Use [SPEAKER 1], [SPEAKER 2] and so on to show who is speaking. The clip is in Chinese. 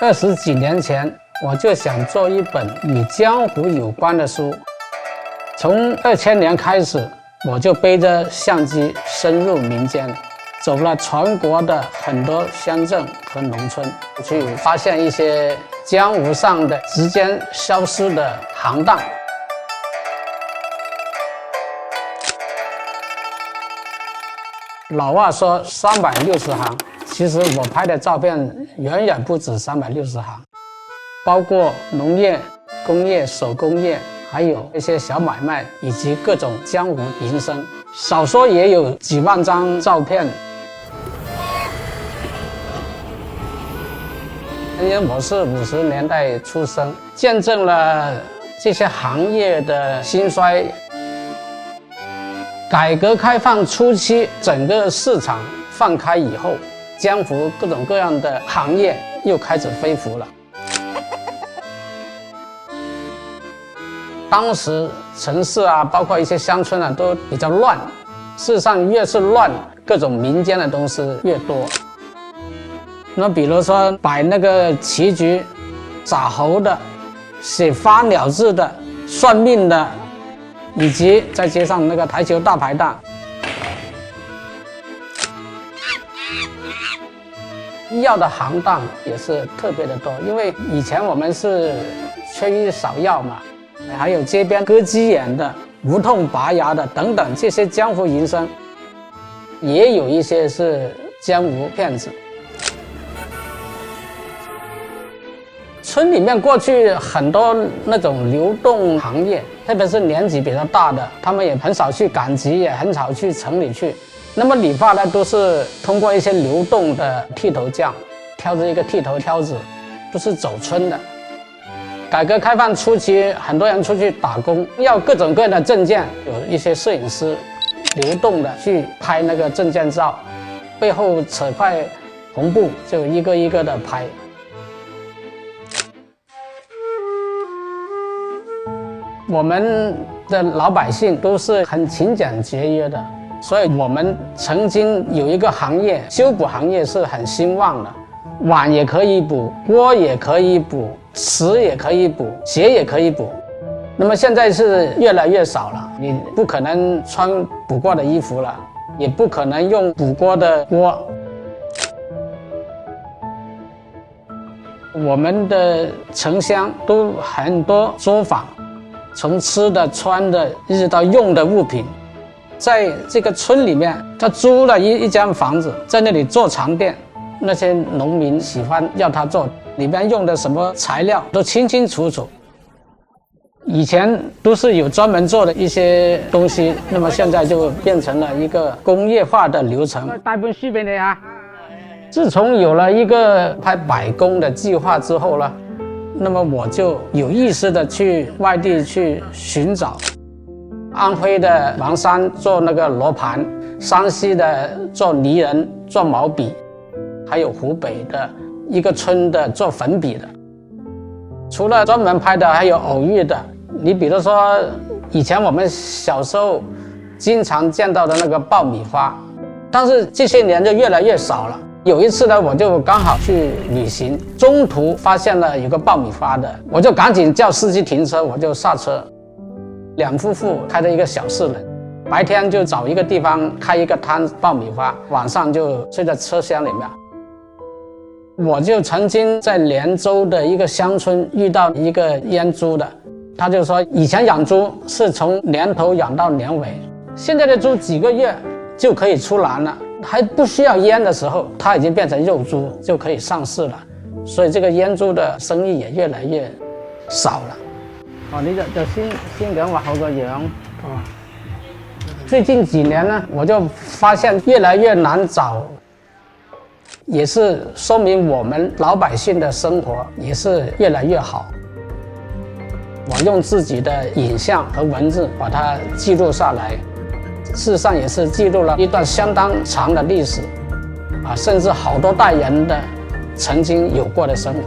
[SPEAKER 1] 20几年前，我就想做一本与江湖有关的书。从2000年开始，我就背着相机深入民间，走了全国的很多乡镇和农村，去发现一些江湖上的直接消失的行当。老话说360行，其实我拍的照片远远不止360行，包括农业、工业、手工业，还有一些小买卖以及各种江湖营生，少说也有几万张照片。因为我是50年代出生，见证了这些行业的兴衰。改革开放初期，整个市场放开以后，江湖各种各样的行业又开始恢复了。当时城市啊，包括一些乡村啊，都比较乱。事实上，越是乱，各种民间的东西越多。那比如说摆那个棋局、撒猴的、写花鸟字的、算命的，以及在街上那个台球大排档。医药的行当也是特别的多，因为以前我们是缺医少药嘛，还有街边割鸡眼的、无痛拔牙的等等，这些江湖营生，也有一些是江湖骗子。村里面过去很多那种流动行业，特别是年纪比较大的，他们也很少去赶集，也很少去城里去。那么理发呢，都是通过一些流动的剃头匠，挑着一个剃头挑子，都是走村的。改革开放初期，很多人出去打工，要各种各样的证件，有一些摄影师流动的去拍那个证件照，背后扯块红布，就一个一个的拍。我们的老百姓都是很勤俭节约的，所以我们曾经有一个行业，修补行业是很兴旺的，碗也可以补，锅也可以补，瓷也可以补，鞋也可以补。那么现在是越来越少了，你不可能穿补过的衣服了，也不可能用补过的锅。我们的城乡都很多作坊，从吃的、穿的，一直到用的物品，在这个村里面，他租了一间房子，在那里做床垫。那些农民喜欢要他做，里面用的什么材料都清清楚楚。以前都是有专门做的一些东西，那么现在就变成了一个工业化的流程。带本书给你啊。自从有了一个拍百工的计划之后呢，那么我就有意识的去外地去寻找，安徽的王山做那个罗盘，山西的做泥人、做毛笔，还有湖北的一个村的做粉笔的。除了专门拍的，还有偶遇的。你比如说，以前我们小时候经常见到的那个爆米花，但是这些年就越来越少了。有一次呢，我就刚好去旅行，中途发现了有个爆米花的，我就赶紧叫司机停车，我就下车。两夫妇开着一个小4人，白天就找一个地方开一个摊爆米花，晚上就睡在车厢里面。我就曾经在连州的一个乡村遇到一个阉猪的，他就说以前养猪是从年头养到年尾，现在的猪几个月就可以出栏了，还不需要阉的时候，它已经变成肉猪，就可以上市了。所以这个阉猪的生意也越来越少了。你就先给我畫好個樣。最近幾年呢，我就發現越來越難找，也是說明我們老百姓的生活也是越來越好。我用自己的影像和文字把它記錄下來，事實上也是記錄了一段相當長的歷史，甚至好多代人的曾經有過的生活。